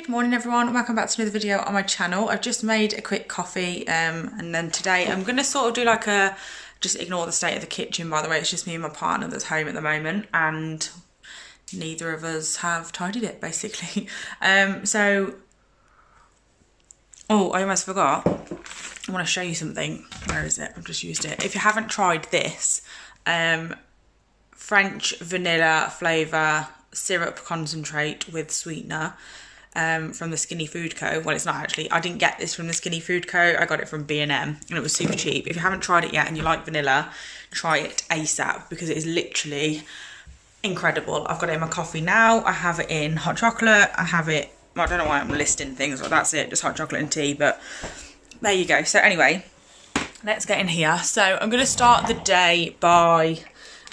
Morning everyone, welcome back to another video on my channel. I've just made a quick coffee and then today I'm going to sort of do like a, just ignore the state of the kitchen by the way, it's just me and my partner that's home at the moment and neither of us have tidied it basically. Oh, I almost forgot, I want to show you something. Where is it? I've just used it. If you haven't tried this, French vanilla flavour syrup concentrate with sweetener from the Skinny Food Co. Well, it's not actually, I didn't get this from the Skinny Food Co. I got it from B&M and it was super cheap. If you haven't tried it yet and you like vanilla, try it ASAP because it is literally incredible. I've got it in my coffee now. I have it in hot chocolate. I have it, well, I don't know why I'm listing things, but that's it, just hot chocolate and tea, but there you go. So anyway, let's get in here. So I'm going to start the day by,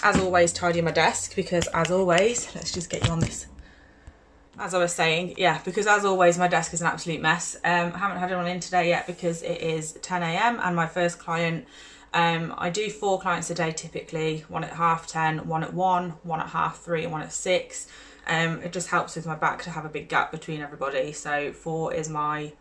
as always, tidying my desk because as always, let's just get you on this. As I was saying, yeah, because as always, my desk is an absolute mess. I haven't had anyone in today yet because it is 10 AM and my first client, I do 4 clients a day typically, one at 10:30, one at 1, one at 3:30 and one at 6. It just helps with my back to have a big gap between everybody. So 4 is my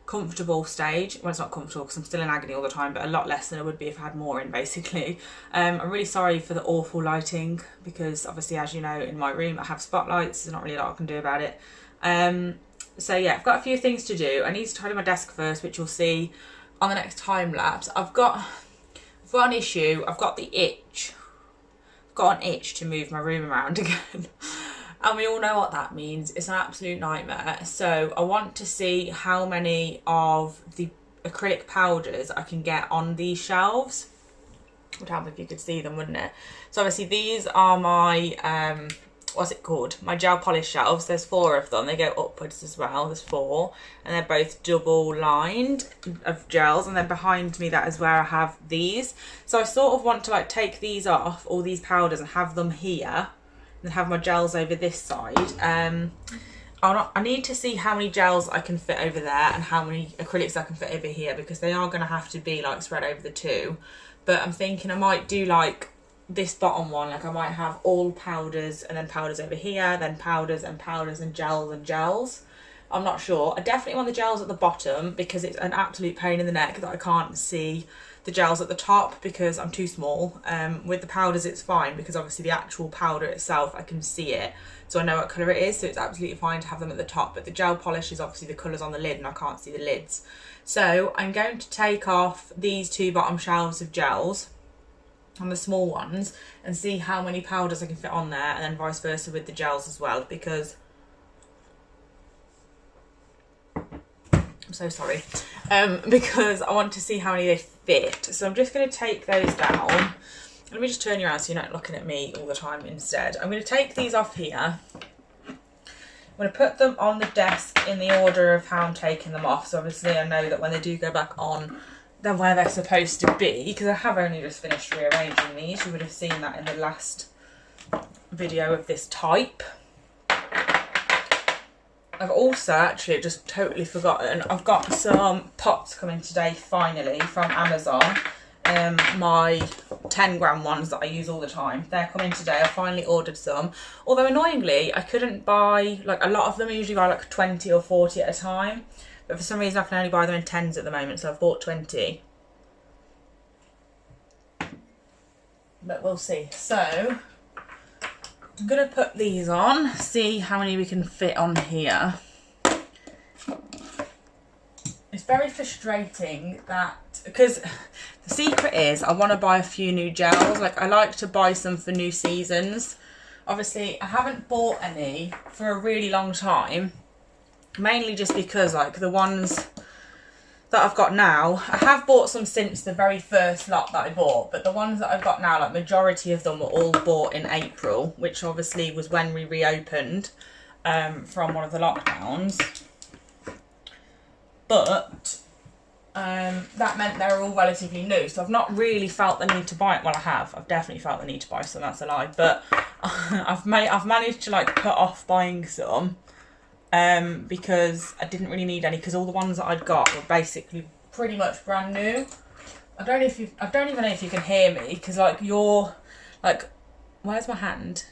comfortable stage. Well, it's not comfortable because I'm still in agony all the time, but a lot less than it would be if I had more in basically. I'm really sorry for the awful lighting because obviously, as you know, in my room I have spotlights, there's not really a lot I can do about it. So yeah, I've got a few things to do. I need to tidy my desk first, which you'll see on the next time lapse. I've got an issue. I've got the itch. I've got an itch to move my room around again. And we all know what that means. It's an absolute nightmare. So I want to see how many of the acrylic powders I can get on these shelves. Would help if you could see them, wouldn't it? So obviously these are my, what's it called? My gel polish shelves. There's 4 of them. They go upwards as well. There's 4. And they're both double lined of gels. And then behind me, that is where I have these. So I sort of want to like take these off, all these powders, and have them here. And have my gels over this side. I need to see how many gels I can fit over there and how many acrylics I can fit over here because they are going to have to be like spread over the 2. But I'm thinking I might do like this bottom one, like I might have all powders and then powders over here, then powders and powders and gels. I'm not sure. I definitely want the gels at the bottom because it's an absolute pain in the neck that I can't see the gels at the top because I'm too small. With the powders it's fine because obviously the actual powder itself I can see it, so I know what colour it is, so it's absolutely fine to have them at the top. But the gel polish is obviously the colours on the lid and I can't see the lids. So I'm going to take off these 2 bottom shelves of gels on the small ones and see how many powders I can fit on there, and then vice versa with the gels as well because I'm so sorry, because I want to see how many they fit. So I'm just going to take those down. Let me just turn you around so you're not looking at me all the time instead. I'm going to take these off here. I'm going to put them on the desk in the order of how I'm taking them off. So obviously I know that when they do go back on, they're where they're supposed to be because I have only just finished rearranging these. You would have seen that in the last video of this type. I've also actually just totally forgotten, I've got some pots coming today finally from Amazon. My 10-gram ones that I use all the time, they're coming today. I finally ordered some, although annoyingly I couldn't buy, like a lot of them I usually buy like 20 or 40 at a time, but for some reason I can only buy them in 10s at the moment, so I've bought 20. But we'll see. So I'm going to put these on, see how many we can fit on here. It's very frustrating that, because the secret is I want to buy a few new gels. Like I like to buy some for new seasons. Obviously I haven't bought any for a really long time, mainly just because like the ones that I've got now, I have bought some since the very first lot that I bought, but the ones that I've got now, like majority of them were all bought in April, which obviously was when we reopened from one of the lockdowns. But that meant they were all relatively new, so I've not really felt the need to buy it. Well, I have. I've definitely felt the need to buy some, that's a lie. But I've managed to like put off buying some because I didn't really need any because all the ones that I'd got were basically pretty much brand new. I don't even know if you can hear me because like you're like, where's my hand?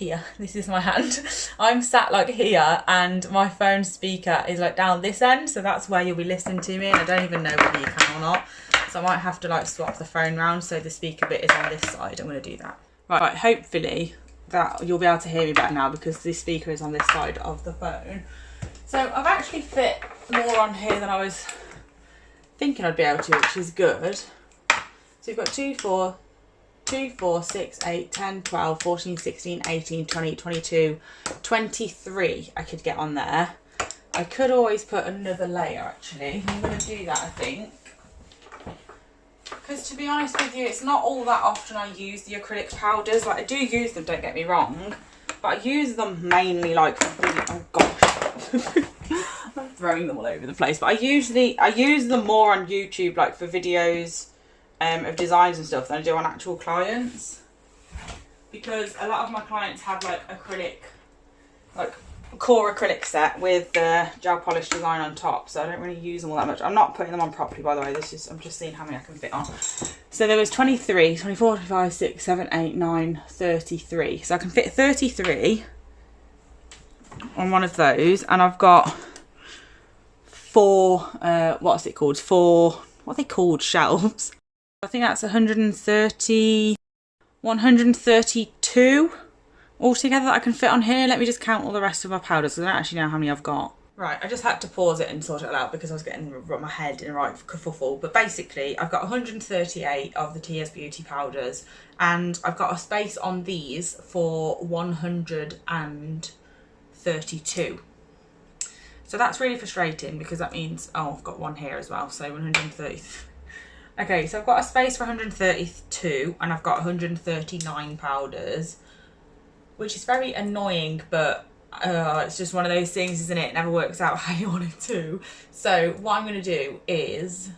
here, this is my hand. I'm sat like here and my phone speaker is like down this end, so that's where you'll be listening to me, and I don't even know whether you can or not, so I might have to like swap the phone round so the speaker bit is on this side. I'm going to do that. Right, hopefully that you'll be able to hear me better now because the speaker is on this side of the phone. So I've actually fit more on here than I was thinking I'd be able to, which is good. So you've got 2, 4, 6, 8, 10, 12, 14, 16, 18, 20, 22, 23 I could get on there. I could always put another layer actually. I'm going to do that, I think. Because to be honest with you, it's not all that often I use the acrylic powders. Like I do use them, don't get me wrong, but I use them mainly like for the, oh gosh, I'm throwing them all over the place. But I use them more on YouTube, like for videos of designs and stuff than I do on actual clients, because a lot of my clients have like acrylic, like core acrylic set with the gel polish design on top, so I don't really use them all that much. I'm not putting them on properly, by the way. This is, I'm just seeing how many I can fit on. So there was 23, 24, 25, 6, 7, 8, 9, 33. So I can fit 33 on one of those, and I've got 4, what's it called? 4, what are they called? Shelves. I think that's 130, 132 altogether that I can fit on here. Let me just count all the rest of my powders because I don't actually know how many I've got. Right, I just had to pause it and sort it out because I was getting my head in a right kerfuffle. But basically, I've got 138 of the TS Beauty powders, and I've got a space on these for 132. So that's really frustrating because that means, oh, I've got one here as well, so 130. Okay, so I've got a space for 132 and I've got 139 powders, which is very annoying, but it's just one of those things, isn't it? It never works out how you want it to. So what I'm going to do is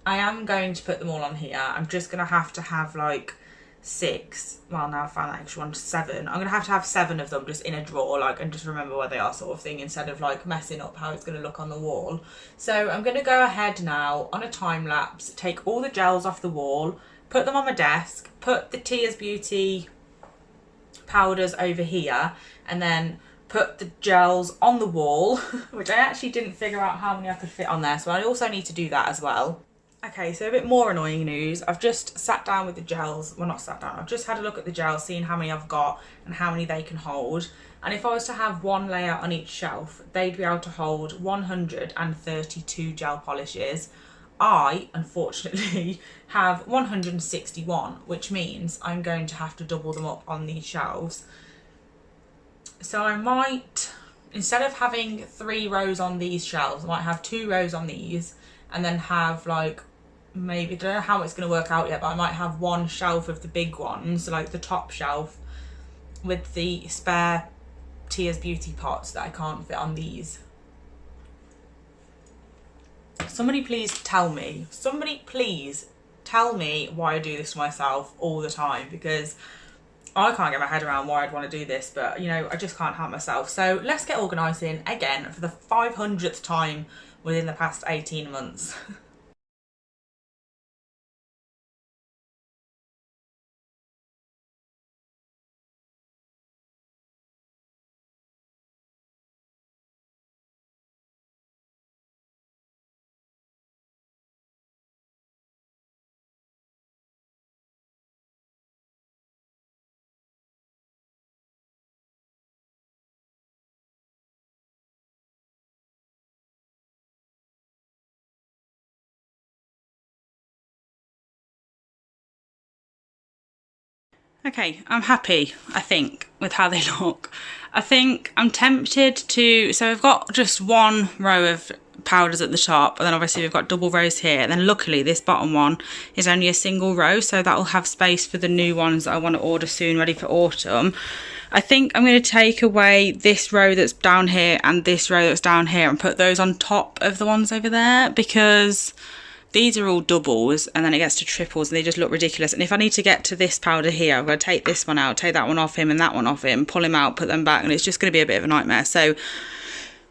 I am going to put them all on here. I'm just going to have like 6. Well, now I found that extra one, 7. I'm going to have 7 of them just in a drawer, like, and just remember where they are sort of thing, instead of like messing up how it's going to look on the wall. So I'm going to go ahead now on a time lapse, take all the gels off the wall, put them on my desk, put the TS Beauty powders over here, and then put the gels on the wall, which I actually didn't figure out how many I could fit on there, so I also need to do that as well. Okay, so a bit more annoying news. I've just sat down with the gels, well, not sat down, I've just had a look at the gels, seeing how many I've got and how many they can hold, and if I was to have one layer on each shelf, they'd be able to hold 132 gel polishes. I, unfortunately, have 161, which means I'm going to have to double them up on these shelves. So I might, instead of having 3 rows on these shelves, I might have 2 rows on these, and then have like, maybe, I don't know how it's going to work out yet, but I might have one shelf of the big ones, like the top shelf, with the spare TS Beauty pots that I can't fit on these. Somebody please tell me why I do this to myself all the time, because I can't get my head around why I'd want to do this, but you know, I just can't help myself. So let's get organising again for the 500th time within the past 18 months. Okay, I'm happy, I think, with how they look. I think I'm tempted to, so I've got just one row of powders at the top, and then obviously we've got double rows here, and then luckily this bottom one is only a single row, so that'll have space for the new ones that I want to order soon, ready for autumn. I think I'm going to take away this row that's down here and this row that's down here and put those on top of the ones over there, because these are all doubles and then it gets to triples and they just look ridiculous. And if I need to get to this powder here, I'm going to take this one out, take that one off him and that one off him, pull him out, put them back, and it's just going to be a bit of a nightmare. So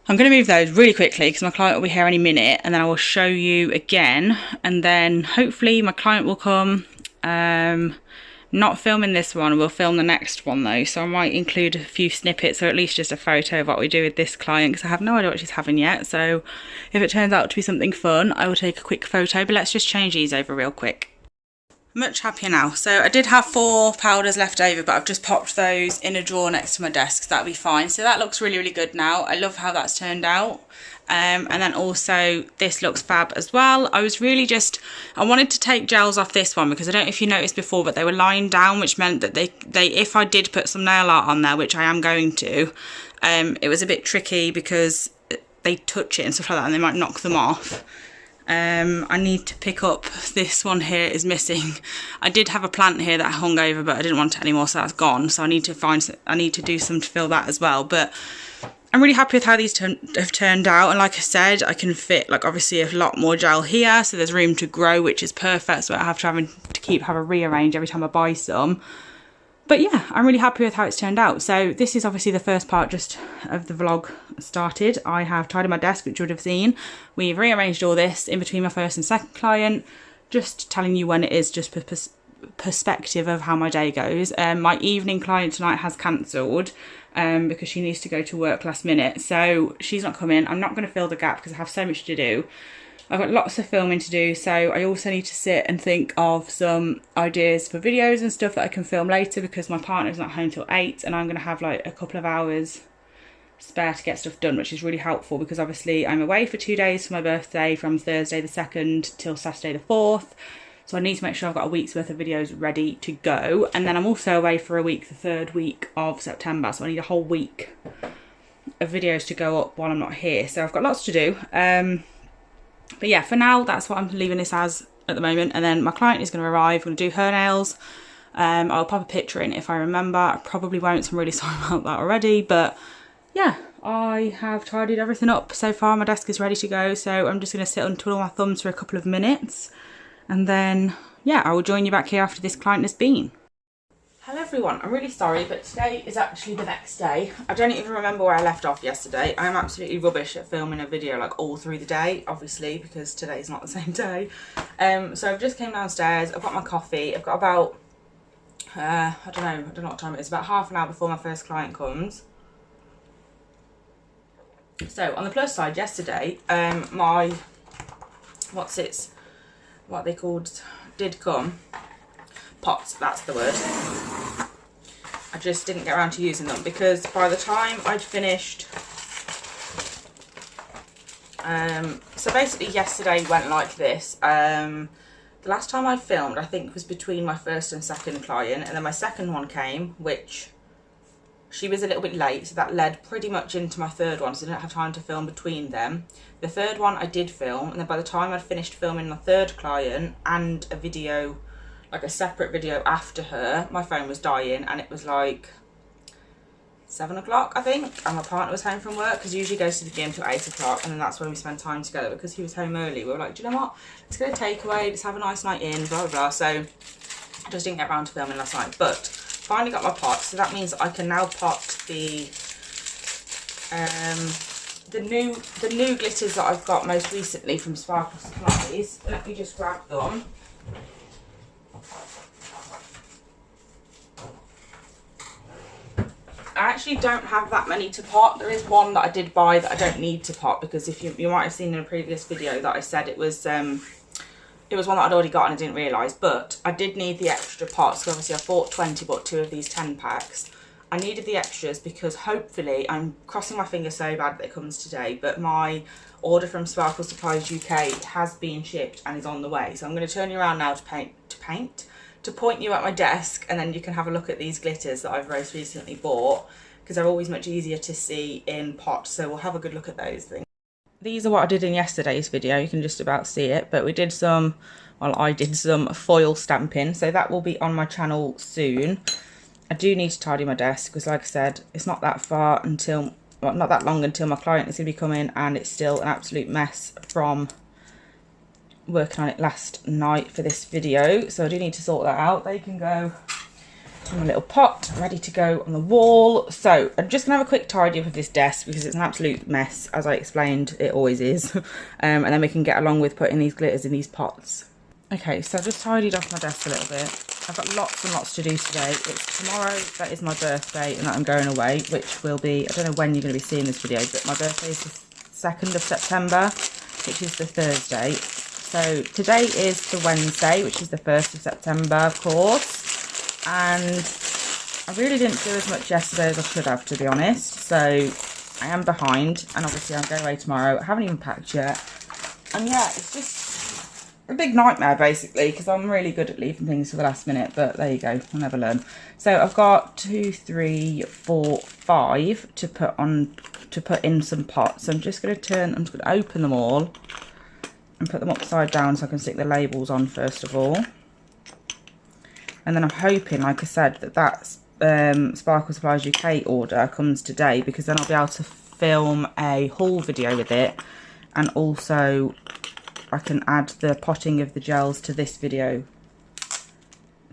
I'm going to move those really quickly because my client will be here any minute, and then I will show you again, and then hopefully my client will come. Not filming this one, we'll film the next one though, so I might include a few snippets or at least just a photo of what we do with this client, because I have no idea what she's having yet. So if it turns out to be something fun, I will take a quick photo, but let's just change these over real quick. Much happier now. So I did have 4 powders left over, but I've just popped those in a drawer next to my desk, so that'll be fine. So that looks really, really good now. I love how that's turned out. And then also this looks fab as well. I wanted to take gels off this one because I don't know if you noticed before, but they were lying down, which meant that they if I did put some nail art on there, which I am going to, it was a bit tricky because they touch it and stuff like that and they might knock them off. I need to pick up this one here is missing. I did have a plant here that I hung over, but I didn't want it anymore, so that's gone. So I need to do some to fill that as well. But I'm really happy with how these have turned out, and like I said, I can fit like obviously a lot more gel here, so there's room to grow, which is perfect, so I have to have a rearrange every time I buy some. But yeah, I'm really happy with how it's turned out. So this is obviously the first part just of the vlog started. I have tidied my desk, which you would have seen. We've rearranged all this in between my first and second client, just telling you when it is, just perspective of how my day goes. My evening client tonight has cancelled because she needs to go to work last minute, so she's not coming. I'm not going to fill the gap because I have so much to do. I've got lots of filming to do, so I also need to sit and think of some ideas for videos and stuff that I can film later, because my partner's not home till 8 and I'm going to have like a couple of hours spare to get stuff done, which is really helpful because obviously I'm away for 2 days for my birthday, from Thursday the 2nd till Saturday the 4th. So I need to make sure I've got a week's worth of videos ready to go. And then I'm also away for a week, the 3rd week of September. So I need a whole week of videos to go up while I'm not here. So I've got lots to do. But yeah, for now, that's what I'm leaving this as at the moment. And then my client is going to arrive. I'm going to do her nails. I'll pop a picture in if I remember. I probably won't, so I'm really sorry about that already. But yeah, I have tidied everything up so far. My desk is ready to go. So I'm just going to sit and twiddle my thumbs for a couple of minutes. And then, yeah, I will join you back here after this client has been. Hello everyone, I'm really sorry, but today is actually the next day. I don't even remember where I left off yesterday. I am absolutely rubbish at filming a video like all through the day, obviously, because today's not the same day. So I've just came downstairs, I've got my coffee, I've got about, I don't know what time it is, about half an hour before my first client comes. So on the plus side, yesterday, what they called did come. Pots, that's the word. I just didn't get around to using them because by the time I'd finished, so basically yesterday went like this. The last time I filmed, I think, was between my first and second client, and then my second one came, which she was a little bit late, so that led pretty much into my third one, so I didn't have time to film between them. The third one I did film, and then by the time I'd finished filming my third client and a video, like a separate video after her, my phone was dying, and it was like 7 o'clock, I think, and my partner was home from work because he usually goes to the gym till 8 o'clock, and then that's when we spend time together. Because he was home early, we were like, do you know what, let's get a takeaway, let's have a nice night in, blah blah blah. So I just didn't get around to filming last night, but finally got my pot, so that means I can now pot the new glitters that I've got most recently from Sparkle Supplies. Let me just grab them. I actually don't have that many to pot. There is one that I did buy that I don't need to pot, because if you might have seen in a previous video that I said it was one that I'd already got and I didn't realise, but I did need the extra pots. So obviously I bought 20, bought 2 of these 10 packs. I needed the extras because hopefully, I'm crossing my fingers so bad that it comes today, but my order from Sparkle Supplies UK has been shipped and is on the way. So I'm going to turn you around now to point you at my desk, and then you can have a look at these glitters that I've most recently bought, because they're always much easier to see in pots. So we'll have a good look at those things. These are what I did in yesterday's video. You can just about see it, but I did some foil stamping, so that will be on my channel soon. I do need to tidy my desk because, like I said, it's not that far until, well, not that long until my client is going to be coming, and it's still an absolute mess from working on it last night for this video. So I do need to sort that out. They can go in my little pot ready to go on the wall. So I'm just gonna have a quick tidy up of this desk because it's an absolute mess, as I explained. It always is. And then we can get along with putting these glitters in these pots. Okay, so I've just tidied off my desk a little bit. I've got lots and lots to do today. It's tomorrow that is my birthday and that I'm going away, which will be, I don't know when you're going to be seeing this video, but my birthday is the 2nd of September, which is the Thursday. So today is the Wednesday, which is the 1st of September, of course. And I really didn't do as much yesterday as I should have, to be honest. So I am behind, and obviously I'm going away tomorrow. I haven't even packed yet. And yeah, it's just a big nightmare basically, because I'm really good at leaving things to the last minute, but there you go, I'll never learn. So I've got 2, 3, 4, 5 to put in some pots. So I'm just going to open them all and put them upside down so I can stick the labels on first of all. And then I'm hoping, like I said, that Sparkle Supplies UK order comes today, because then I'll be able to film a haul video with it, and also I can add the potting of the gels to this video.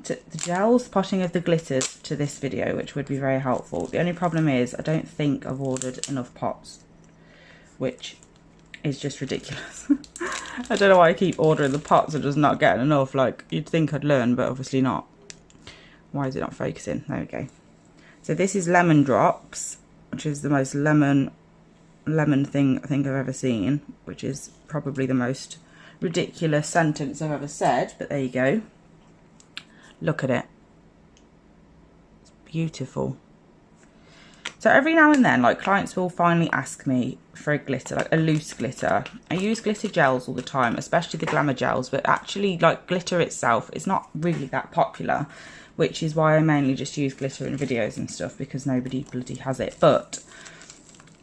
Potting of the glitters to this video, which would be very helpful. The only problem is I don't think I've ordered enough pots, which is just ridiculous. I don't know why I keep ordering the pots and just not getting enough. Like, you'd think I'd learn, but obviously not. Why is it not focusing? There we go. So this is lemon drops, which is the most lemon thing I think I've ever seen, which is probably the most ridiculous sentence I've ever said, but there you go. Look at it. It's beautiful. So every now and then, like, clients will finally ask me for a glitter, like a loose glitter. I use glitter gels all the time, especially the glamour gels, but actually, like, glitter itself is not really that popular, which is why I mainly just use glitter in videos and stuff, because nobody bloody has it. But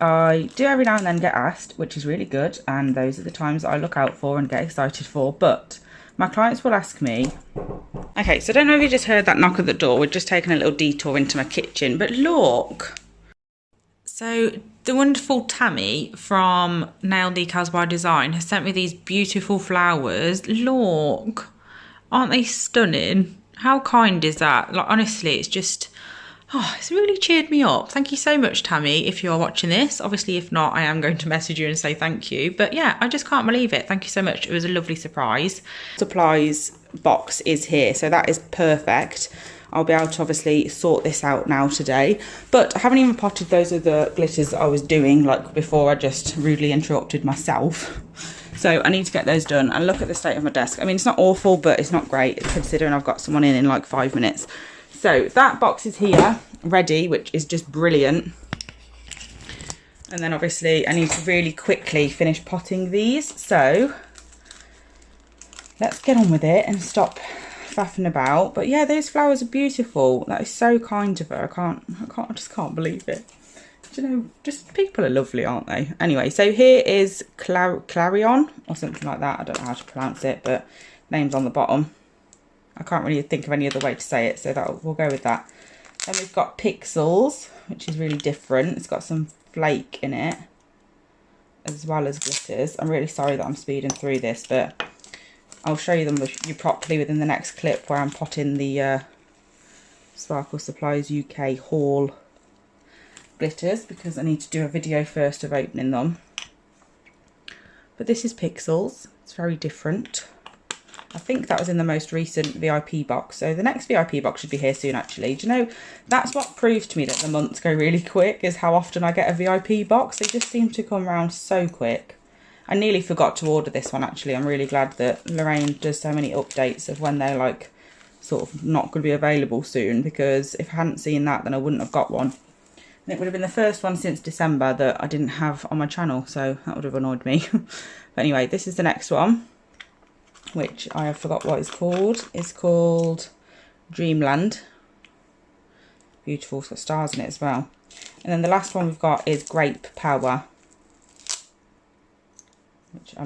I do every now and then get asked, which is really good, and those are the times that I look out for and get excited for. But my clients will ask me, okay, so I don't know if you just heard that knock at the door. We're just taking a little detour into my kitchen, but look. So the wonderful Tammy from Nail Decals by Design has sent me these beautiful flowers. Look, aren't they stunning? How kind is that? Like, honestly, it's just, oh, it's really cheered me up. Thank you so much, Tammy, if you're watching this. Obviously, if not, I am going to message you and say thank you. But yeah, I just can't believe it. Thank you so much. It was a lovely surprise. Supplies box is here, so that is perfect. I'll be able to obviously sort this out now today. But I haven't even potted those other glitters that I was doing, like, before I just rudely interrupted myself. So I need to get those done. And look at the state of my desk. I mean, it's not awful, but it's not great, considering I've got someone in like 5 minutes. So that box is here, ready, which is just brilliant. And then obviously I need to really quickly finish potting these. So let's get on with it and stop faffing about. But yeah, those flowers are beautiful. That is so kind of her. I just can't believe it. Do you know, just people are lovely, aren't they? Anyway, so here is Clarion or something like that. I don't know how to pronounce it, but name's on the bottom. I can't really think of any other way to say it, so we'll go with that. Then we've got Pixels, which is really different. It's got some flake in it, as well as glitters. I'm really sorry that I'm speeding through this, but I'll show you them properly within the next clip where I'm potting the Sparkle Supplies UK haul glitters, because I need to do a video first of opening them. But this is Pixels. It's very different. I think that was in the most recent VIP box, so the next VIP box should be here soon actually. Do you know, that's what proves to me that the months go really quick, is how often I get a VIP box. They just seem to come around so quick. I nearly forgot to order this one actually. I'm really glad that Lorraine does so many updates of when they're like sort of not going to be available soon, because if I hadn't seen that, then I wouldn't have got one. And it would have been the first one since December that I didn't have on my channel, so that would have annoyed me. But anyway, this is the next one, which I have forgot what it's called. It's called Dreamland. Beautiful, it's got stars in it as well. And then the last one we've got is Grape Power, which I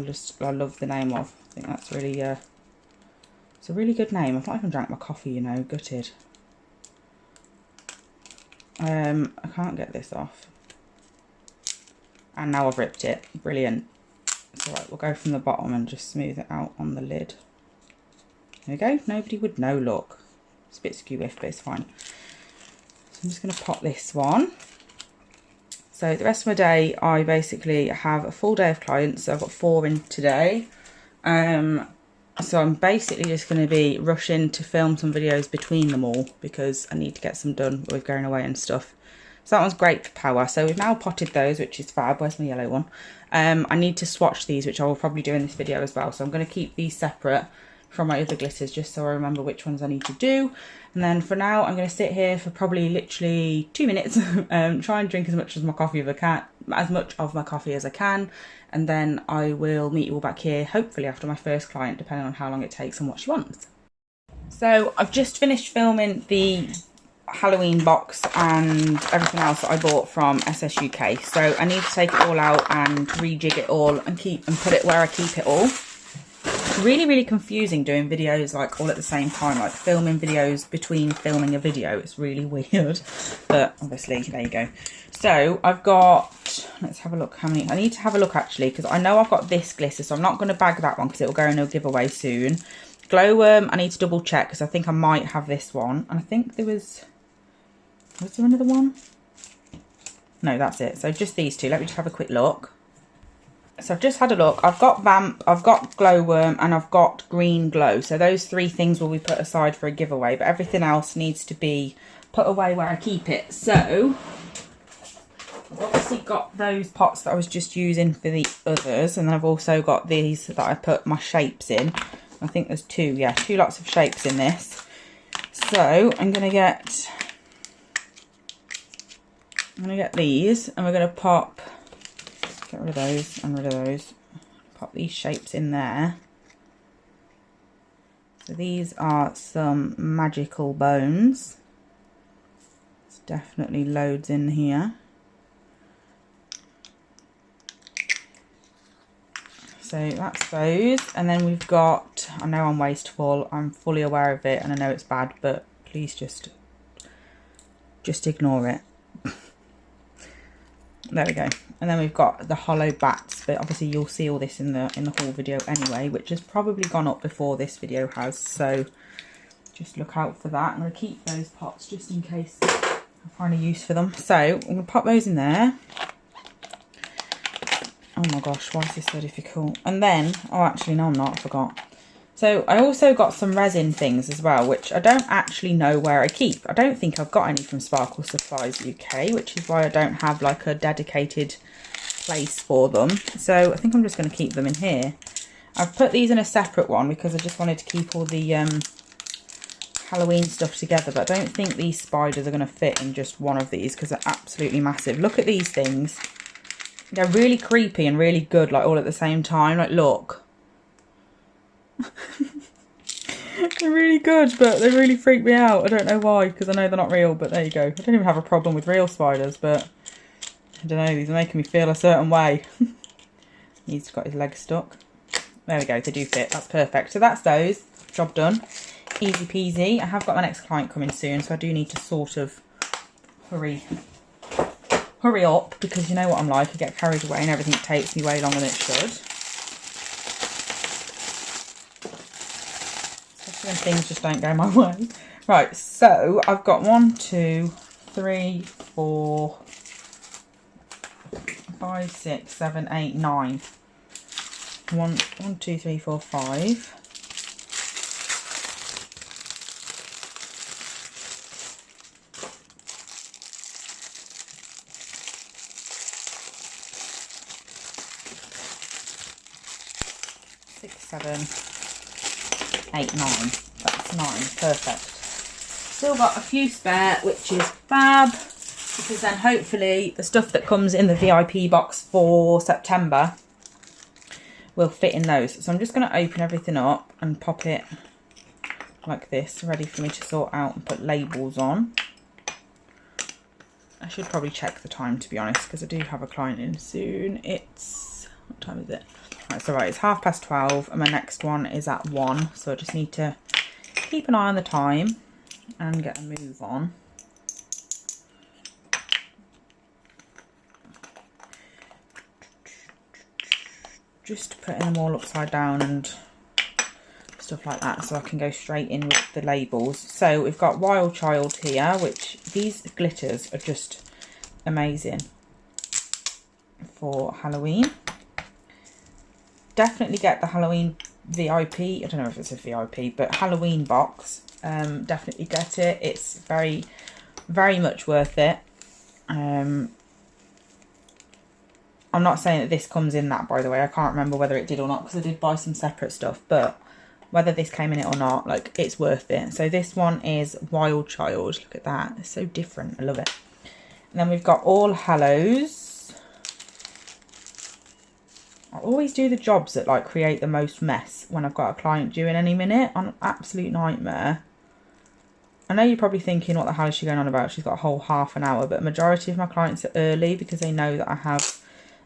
love the name of. I think that's really, it's a really good name. I've not even drank my coffee, you know, gutted. I can't get this off. And now I've ripped it. Brilliant. It's alright, we'll go from the bottom and just smooth it out on the lid. There we go. Nobody would know, look. It's a bit skew-iff, but it's fine. So I'm just going to pop this one. So the rest of my day, I basically have a full day of clients. So I've got 4 in today. So I'm basically just going to be rushing to film some videos between them all because I need to get some done with going away and stuff. So that one's great for power. So we've now potted those, which is fab. Where's my yellow one? I need to swatch these, which I will probably do in this video as well. So I'm going to keep these separate from my other glitters just so I remember which ones I need to do. And then for now, I'm going to sit here for probably literally 2 minutes, try and drink as much of my coffee as I can, and then I will meet you all back here, hopefully after my first client, depending on how long it takes and what she wants. So I've just finished filming the Halloween box and everything else that I bought from SS UK. So I need to take it all out and rejig it all and put it where I keep it all. Really confusing doing videos like all at the same time, like filming videos between filming a video. It's really weird, but obviously there you go. So I've got, let's have a look how many I need to have a look actually, because I know I've got this glitter, so I'm not going to bag that one because it will go in a giveaway soon. Glowworm, I need to double check because I think I might have this one, and I think was there another one? No, that's it. So just these two. Let me just have a quick look. So I've just had a look. I've got Vamp, I've got Glowworm, and I've got Green Glow. So those 3 things will be put aside for a giveaway, but everything else needs to be put away where I keep it. So I've obviously got those pots that I was just using for the others, and then I've also got these that I put my shapes in. I think there's 2 lots of shapes in this. So I'm gonna get these, and we're gonna get rid of those and rid of those. Pop these shapes in there. So these are some magical bones. There's definitely loads in here. So that's those. And then we've got, I know I'm wasteful, I'm fully aware of it, and I know it's bad, but please just ignore it. There we go. And then we've got the hollow bats, but obviously you'll see all this in the haul video anyway, which has probably gone up before this video has, so just look out for that. I'm going to keep those pots just in case I find a use for them. So I'm going to pop those in there. Oh my gosh, why is this so difficult? And then, oh actually no I'm not, I forgot. So I also got some resin things as well, which I don't actually know where I keep. I don't think I've got any from Sparkle Supplies UK, which is why I don't have like a dedicated place for them. So I think I'm just going to keep them in here. I've put these in a separate one because I just wanted to keep all the Halloween stuff together, but I don't think these spiders are going to fit in just one of these because they're absolutely massive. Look at these things. They're really creepy and really good, like all at the same time. Like, look. They're really good, but they really freak me out. I don't know why, because I know they're not real, but there you go. I don't even have a problem with real spiders, but I don't know, these are making me feel a certain way. He's got his legs stuck. There we go, they do fit. That's perfect. So that's those. Job done. Easy peasy. I have got my next client coming soon, so I do need to sort of hurry up, because you know what I'm like. I get carried away and everything takes me way longer than it should. When things just don't go my way. Right, so I've got 1, 2, 3, 4, 5, 6, 7, 8, 9. 1, 2, 3, 4, 5. Six, 7, 8, 9. That's 9. Perfect. Still got a few spare, which is fab, because then hopefully the stuff that comes in the VIP box for September will fit in those. So I'm just going to open everything up and pop it like this, ready for me to sort out and put labels on. I should probably check the time, to be honest, because I do have a client in soon. It's, what time is it? That's alright, it's 12:30 and my next one is at 1, so I just need to keep an eye on the time and get a move on. Just putting them all upside down and stuff like that so I can go straight in with the labels. So we've got Wild Child here, which these glitters are just amazing for Halloween. Definitely get the Halloween VIP, I don't know if it's a VIP, but Halloween box. Definitely get it. It's very, very much worth it. I'm not saying that this comes in that, by the way. I can't remember whether it did or not because I did buy some separate stuff, but whether this came in it or not, like, it's worth it. So this one is Wild Child. Look at that. It's so different. I love it. And then we've got All Hallows. I always do the jobs that, like, create the most mess when I've got a client due in any minute. I'm an absolute nightmare. I know you're probably thinking, what the hell is she going on about? She's got a whole half an hour. But a majority of my clients are early because they know that I have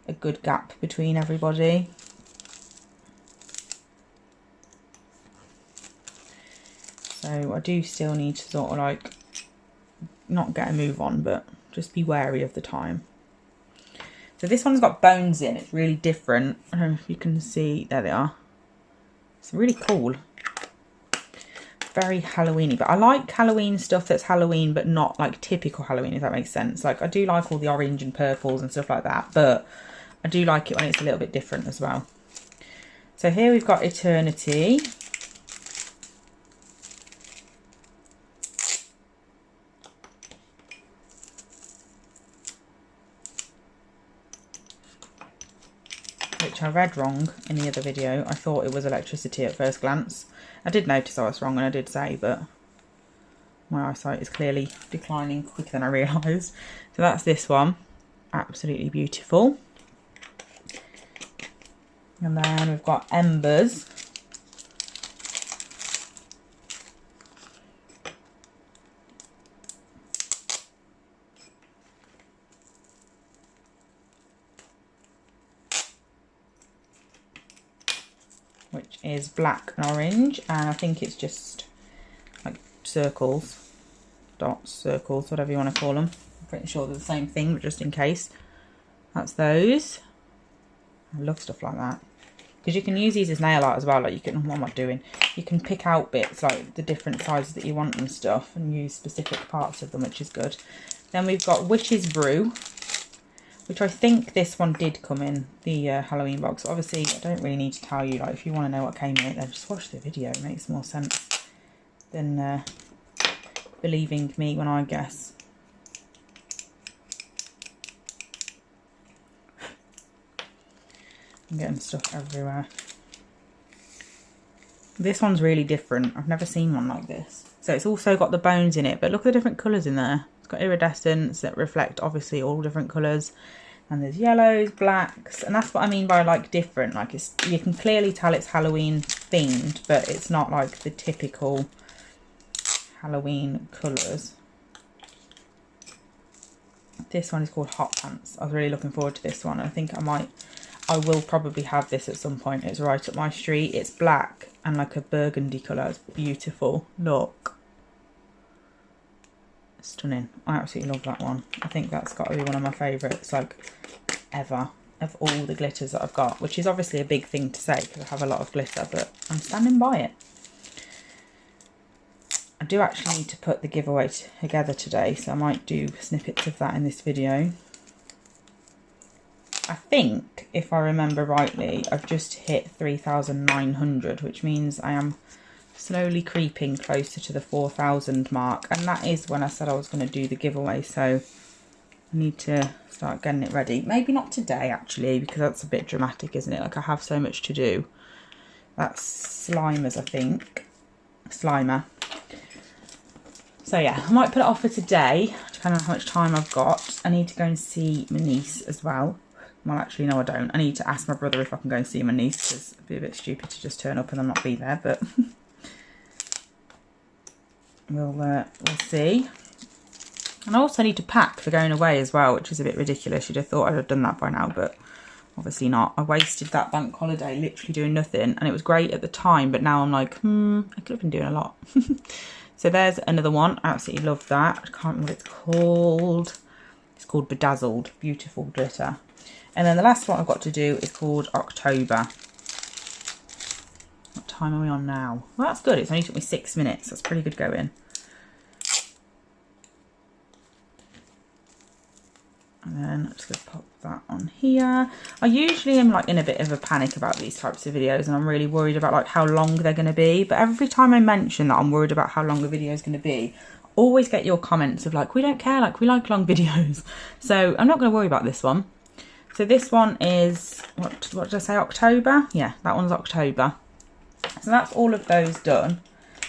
a good gap between everybody. So I do still need to sort of, like, not get a move on, but just be wary of the time. So this one's got bones in. It's really different. I don't know if you can see. There they are. It's really cool. Very Halloween-y. But I like Halloween stuff that's Halloween, but not like typical Halloween, if that makes sense. Like, I do like all the orange and purples and stuff like that, but I do like it when it's a little bit different as well. So here we've got Eternity. Which I read wrong in the other video. I thought it was electricity at first glance. I did notice I was wrong, and I did say, but my eyesight is clearly declining quicker than I realised. So that's this one. Absolutely beautiful. And then we've got Embers. Which is black and orange, and I think it's just like circles, dots, circles, whatever you want to call them. I'm pretty sure they're the same thing, but just in case. That's those. I love stuff like that. Because you can use these as nail art as well. Like, you can, what am I doing? You can pick out bits, like the different sizes that you want and stuff, and use specific parts of them, which is good. Then we've got Witch's Brew, which I think this one did come in the Halloween box. Obviously, I don't really need to tell you. Like, if you want to know what came in it, then just watch the video. It makes more sense than believing me when I guess. I'm getting stuff everywhere. This one's really different. I've never seen one like this. So it's also got the bones in it, but look at the different colours in there. It's got iridescents that reflect obviously all different colours. And there's yellows, blacks, and that's what I mean by like different. Like, it's, you can clearly tell it's Halloween themed, but it's not like the typical Halloween colours. This one is called Hot Pants. I was really looking forward to this one. I think I will probably have this at some point. It's right up my street. It's black and like a burgundy colour. It's beautiful. Look. Stunning. I absolutely love that one. I think that's got to be one of my favourites, like, ever, of all the glitters that I've got, which is obviously a big thing to say because I have a lot of glitter, but I'm standing by it. I do actually need to put the giveaway together today, so I might do snippets of that in this video. I think, if I remember rightly, I've just hit 3,900, which means I am slowly creeping closer to the 4,000 mark, and that is when I said I was going to do the giveaway, so I need to start getting it ready. Maybe not today actually, because that's a bit dramatic, isn't it? Like, I have so much to do. That's Slimers, I think. Slimer. So yeah, I might put it off for today, depending on how much time I've got. I need to go and see my niece as well. Well, actually, no, I don't. I need to ask my brother if I can go and see my niece, because it'd be a bit stupid to just turn up and then not be there, but we'll see. And I also need to pack for going away as well, which is a bit ridiculous. You'd have thought I'd have done that by now, but obviously not. I wasted that bank holiday literally doing nothing, and it was great at the time, but now I'm like, I could have been doing a lot. So there's another one. I absolutely love that. I can't remember what it's called. It's called Bedazzled. Beautiful glitter. And then the last one I've got to do is called October. What time are we on now? Well, that's good. It's only took me 6 minutes. That's pretty good going. And then I'm just going to pop that on here. I usually am like in a bit of a panic about these types of videos, and I'm really worried about like how long they're going to be. But every time I mention that I'm worried about how long a video is going to be, I always get your comments of like, we don't care, like we like long videos. So I'm not going to worry about this one. So this one is, what did I say, October? Yeah, that one's October. So that's all of those done.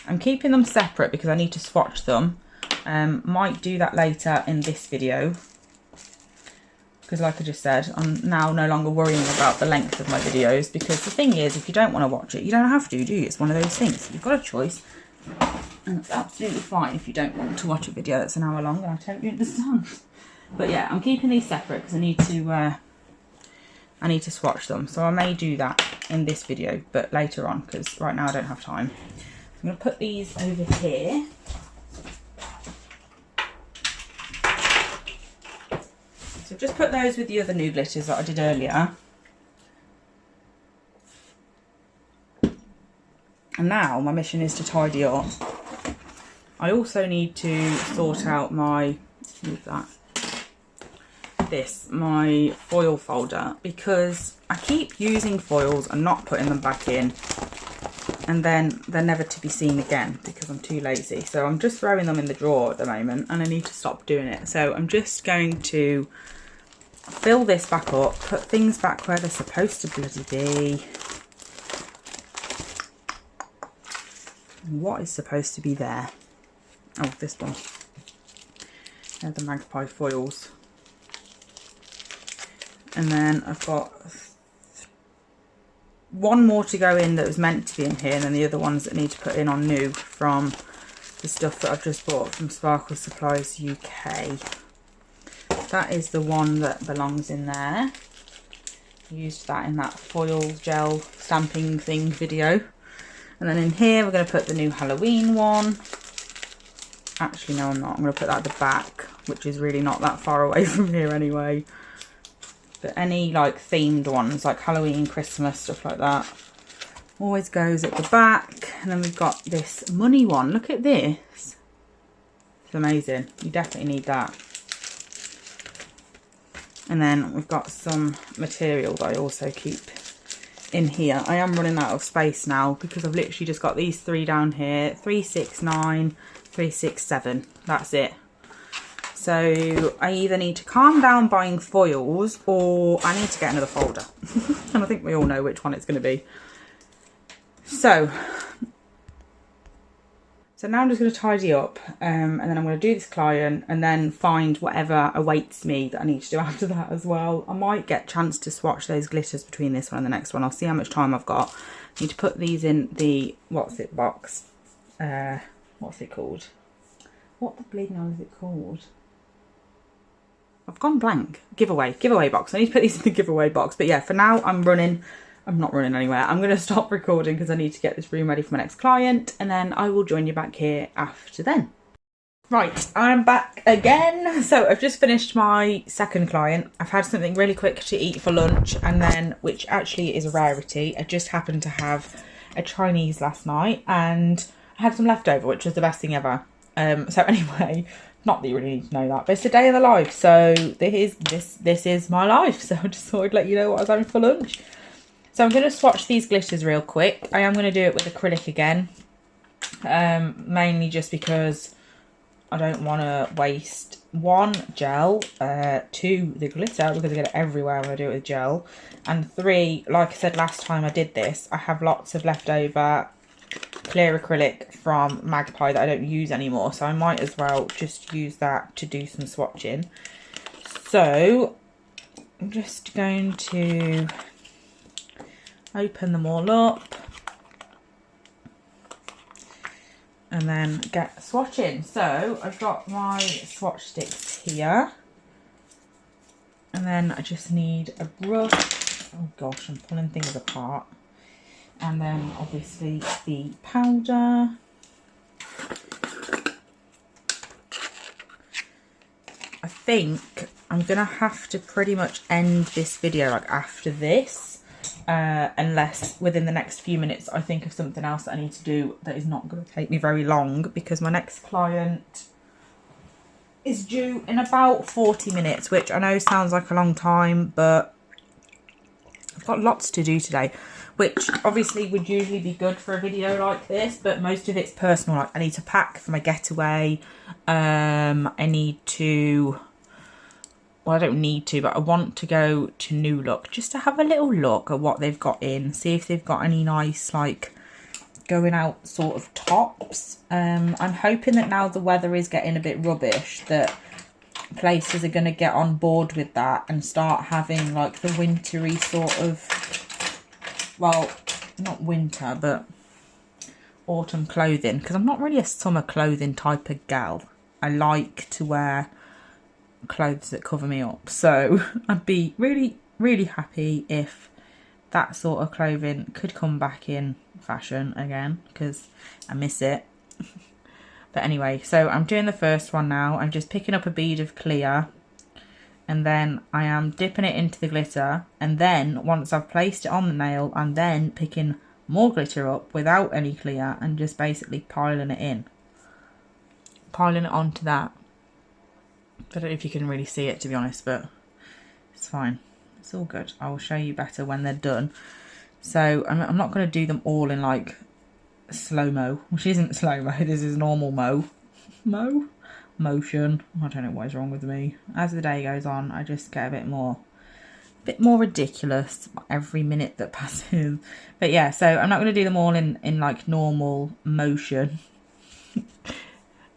I'm keeping them separate because I need to swatch them. Might do that later in this video. Because like I just said, I'm now no longer worrying about the length of my videos, because the thing is, if you don't want to watch it, you don't have to, do you? It's one of those things. You've got a choice. And it's absolutely fine if you don't want to watch a video that's an hour long, and I totally understand. But yeah, I'm keeping these separate because I need to swatch them. So I may do that in this video, but later on, because right now I don't have time. I'm going to put these over here. So I've just put those with the other new glitters that I did earlier. And now my mission is to tidy up. I also need to sort out my, move that, my foil folder, because I keep using foils and not putting them back in, and then they're never to be seen again because I'm too lazy. So I'm just throwing them in the drawer at the moment, and I need to stop doing it. So I'm just going to fill this back up, put things back where they're supposed to bloody be. What is supposed to be there? Oh, this one. They're the magpie foils. And then I've got one more to go in that was meant to be in here, and then the other ones that need to put in on new from the stuff that I've just bought from Sparkle Supplies UK. That is the one that belongs in there. I used that in that foil gel stamping thing video. And then in here we're going to put the new Halloween one. Actually no, I'm not. I'm going to put that at the back, which is really not that far away from here anyway. But any like themed ones, like Halloween, Christmas, stuff like that, always goes at the back. And then we've got this money one. Look at this. It's amazing. You definitely need that. And then we've got some material that I also keep in here. I am running out of space now because I've literally just got these three down here. 3, 6, 9, 3, 6, 7. That's it. So I either need to calm down buying foils, or I need to get another folder. And I think we all know which one it's going to be. So now I'm just going to tidy up, and then I'm going to do this client and then find whatever awaits me that I need to do after that as well. I might get a chance to swatch those glitters between this one and the next one. I'll see how much time I've got. I need to put these in the, what's it box? What's it called? What the bleeding hell is it called? I've gone blank. Giveaway box. I need to put these in the giveaway box. But yeah, for now I'm not running anywhere. I'm going to stop recording because I need to get this room ready for my next client, and then I will join you back here after then. Right, I'm back again. So I've just finished my second client. I've had something really quick to eat for lunch, and then, which actually is a rarity, I just happened to have a Chinese last night, and I had some leftover, which was the best thing ever. So anyway, not that you really need to know that, but it's a day in the life. So this is my life. So I just thought I'd let you know what I was having for lunch. So I'm going to swatch these glitters real quick. I am going to do it with acrylic again, mainly just because I don't want to waste 1, gel, 2, the glitter, because I get it everywhere when I do it with gel, and 3, like I said last time I did this, I have lots of leftover clear acrylic from Magpie that I don't use anymore, so I might as well just use that to do some swatching. So I'm just going to open them all up and then get swatching. So I've got my swatch sticks here, and then I just need a brush. Oh gosh, I'm pulling things apart. And then obviously the powder. I think I'm gonna have to pretty much end this video like after this, unless within the next few minutes I think of something else that I need to do that is not going to take me very long, because my next client is due in about 40 minutes, which I know sounds like a long time, but I've got lots to do today, which obviously would usually be good for a video like this, but most of it's personal. Like I need to pack for my getaway. I need to, well, I don't need to, but I want to go to New Look just to have a little look at what they've got in, see if they've got any nice, like, going out sort of tops. I'm hoping that now the weather is getting a bit rubbish, that places are going to get on board with that and start having like the wintry sort of, well, not winter, but autumn clothing, because I'm not really a summer clothing type of gal. I like to wear clothes that cover me up, so I'd be really happy if that sort of clothing could come back in fashion again, because I miss it. But anyway, so I'm doing the first one now. I'm just picking up a bead of clear, and then I am dipping it into the glitter, and then once I've placed it on the nail, I'm then picking more glitter up without any clear and just basically piling it onto that. I don't know if you can really see it, to be honest, but it's fine. It's all good. I will show you better when they're done. So I'm not going to do them all in like slow-mo, which isn't slow-mo. This is normal motion. I don't know what is wrong with me. As the day goes on, I just get a bit more ridiculous every minute that passes. But yeah, so I'm not going to do them all in like normal motion.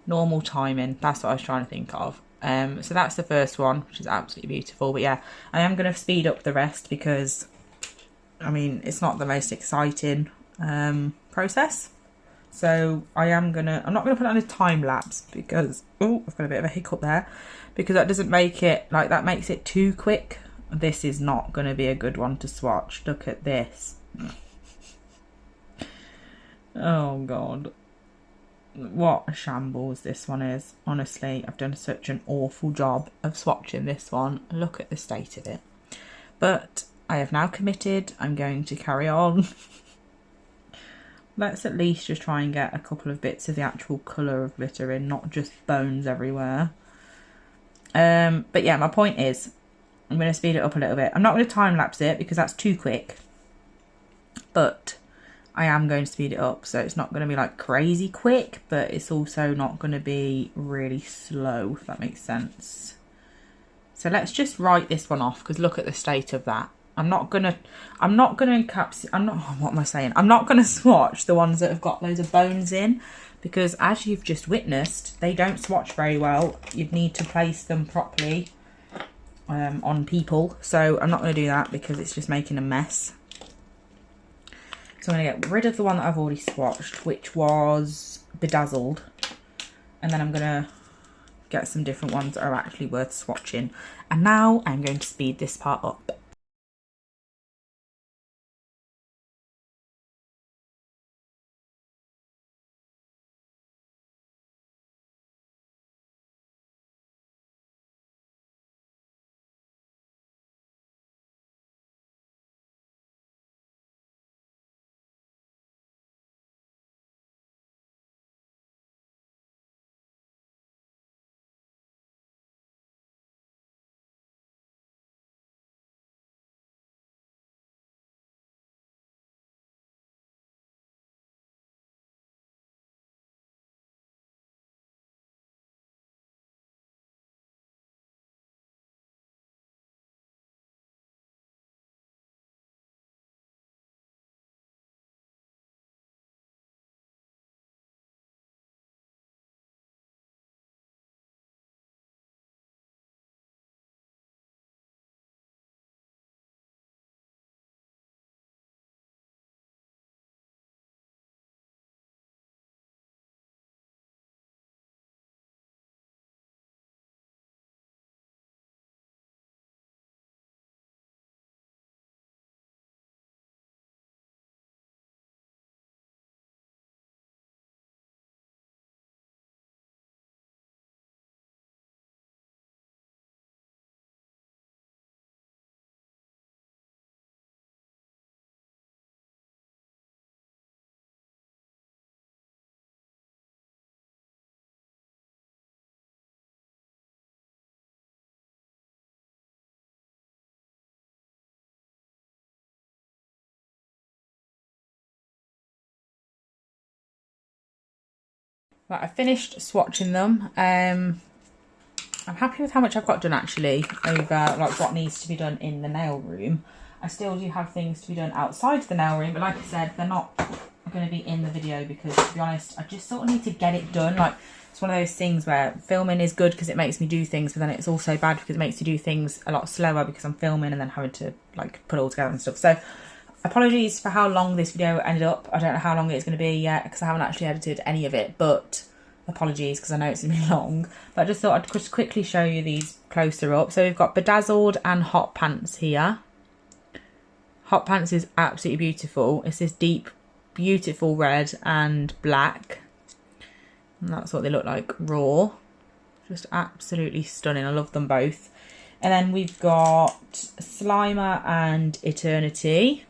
Normal timing. That's what I was trying to think of. So that's the first one, which is absolutely beautiful. But yeah, I am going to speed up the rest because, I mean, it's not the most exciting process. So I'm not going to put it on a time lapse because, oh, I've got a bit of a hiccup there, because that doesn't make it, like, that makes it too quick. This is not going to be a good one to swatch. Look at this. Oh God. What a shambles this one is. Honestly, I've done such an awful job of swatching this one. Look at the state of it. But I have now committed. I'm going to carry on. Let's at least just try and get a couple of bits of the actual colour of glitter in, not just bones everywhere. But yeah, my point is, I'm going to speed it up a little bit. I'm not going to time lapse it because that's too quick. But I am going to speed it up, so it's not going to be like crazy quick, but it's also not going to be really slow, if that makes sense. So let's just write this one off, because look at the state of that. I'm not going to swatch the ones that have got loads of bones in, because as you've just witnessed, they don't swatch very well. You'd need to place them properly on people. So I'm not going to do that because it's just making a mess. So I'm going to get rid of the one that I've already swatched, which was Bedazzled. And then I'm going to get some different ones that are actually worth swatching. And now I'm going to speed this part up. Right, I finished swatching them. I'm happy with how much I've got done actually over like what needs to be done in the nail room. I still do have things to be done outside the nail room, but like I said, they're not going to be in the video because, to be honest, I just sort of need to get it done. Like, it's one of those things where filming is good because it makes me do things, but then it's also bad because it makes you do things a lot slower because I'm filming and then having to like put it all together and stuff. So apologies for how long this video ended up. I don't know how long it's going to be yet because I haven't actually edited any of it, but apologies because I know it's going to be long. But I just thought I'd just quickly show you these closer up. So we've got Bedazzled and Hot Pants here. Hot Pants is absolutely beautiful. It's this deep, beautiful red and black. And that's what they look like raw. Just absolutely stunning. I love them both. And then we've got Slimer and Eternity,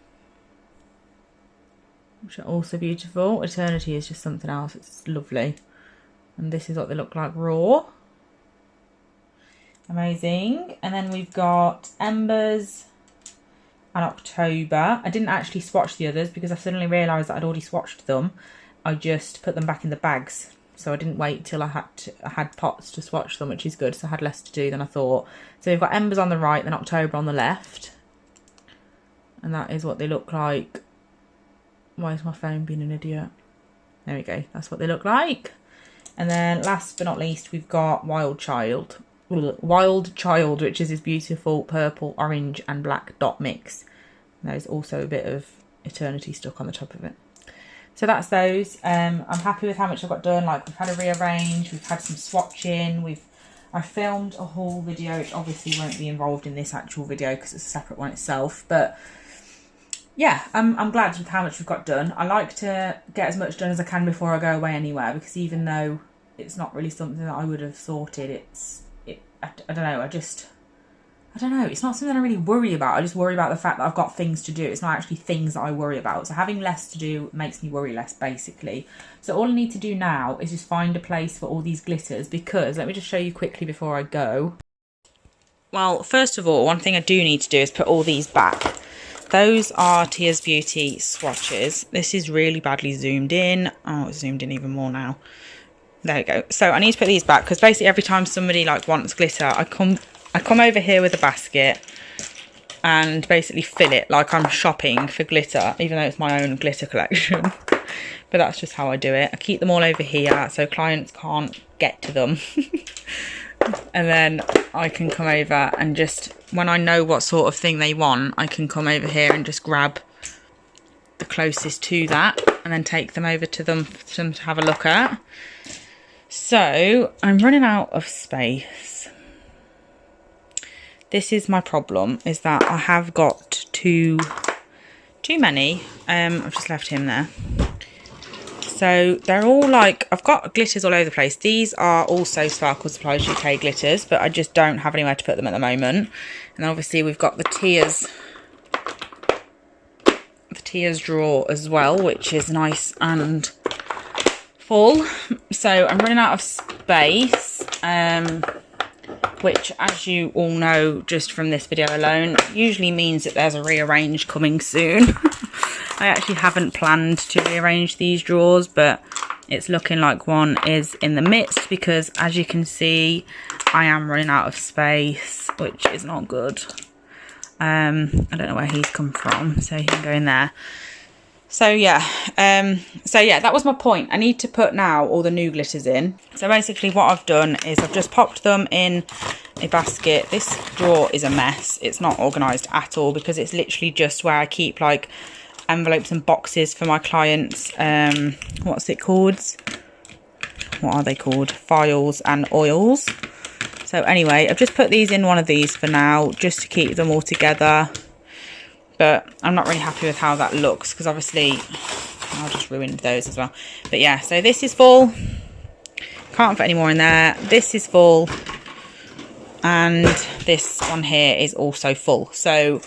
which are also beautiful. Eternity is just something else. It's lovely. And this is what they look like raw. Amazing. And then we've got Embers and October. I didn't actually swatch the others because I suddenly realised that I'd already swatched them. I just put them back in the bags. So I didn't wait till I had pots to swatch them, which is good. So I had less to do than I thought. So we've got Embers on the right, then October on the left. And that is what they look like. Why is my phone being an idiot? There we go. That's what they look like. And then last but not least, we've got Wild Child, which is this beautiful purple, orange and black dot mix. And there's also a bit of Eternity stuck on the top of it. So that's those. I'm happy with how much I've got done. Like, we've had a rearrange, we've had some swatching, I filmed a haul video, which obviously won't be involved in this actual video because it's a separate one itself. But yeah, I'm glad with how much we've got done. I like to get as much done as I can before I go away anywhere, because even though it's not really something that I would have sorted, I don't know, I don't know, it's not something I really worry about. I just worry about the fact that I've got things to do. It's not actually things that I worry about. So having less to do makes me worry less, basically. So all I need to do now is just find a place for all these glitters, because, let me just show you quickly before I go. Well, first of all, one thing I do need to do is put all these back. Those are Tia's Beauty swatches. This is really badly zoomed in. Oh, it's zoomed in even more now. There we go. So I need to put these back because basically every time somebody like wants glitter, I come over here with a basket and basically fill it like I'm shopping for glitter, even though it's my own glitter collection. But that's just how I do it. I keep them all over here so clients can't get to them. And then I can come over and just, when I know what sort of thing they want, I can come over here and just grab the closest to that and then take them over to them for them to have a look at. So I'm running out of space. This is my problem, is that I have got too many. I've just left him there. So they're all like, I've got glitters all over the place. These are also Sparkle Supplies UK glitters, but I just don't have anywhere to put them at the moment. And then obviously we've got the Tia's drawer as well, which is nice and full. So I'm running out of space, which, as you all know just from this video alone, usually means that there's a rearrange coming soon. I actually haven't planned to rearrange these drawers, but it's looking like one is in the midst, because as you can see, I am running out of space, which is not good. I don't know where he's come from, so he can go in there. So yeah, that was my point. I need to put now all the new glitters in. So basically what I've done is I've just popped them in a basket. This drawer is a mess. It's not organised at all, because it's literally just where I keep like envelopes and boxes for my clients. What's it called? What are they called? Files and oils. So anyway, I've just put these in one of these for now, just to keep them all together. But I'm not really happy with how that looks, because obviously I'll just ruin those as well. But yeah, so this is full. Can't fit any more in there. This is full. And this one here is also full. So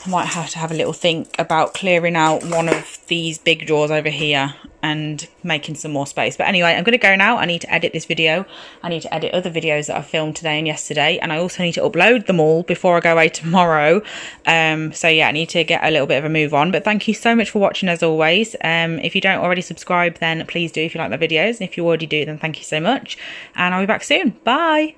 I might have to have a little think about clearing out one of these big drawers over here and making some more space. But anyway, I'm going to go now. I need to edit this video. I need to edit other videos that I filmed today and yesterday. And I also need to upload them all before I go away tomorrow. So yeah, I need to get a little bit of a move on. But thank you so much for watching as always. If you don't already subscribe, then please do if you like my videos. And if you already do, then thank you so much. And I'll be back soon. Bye.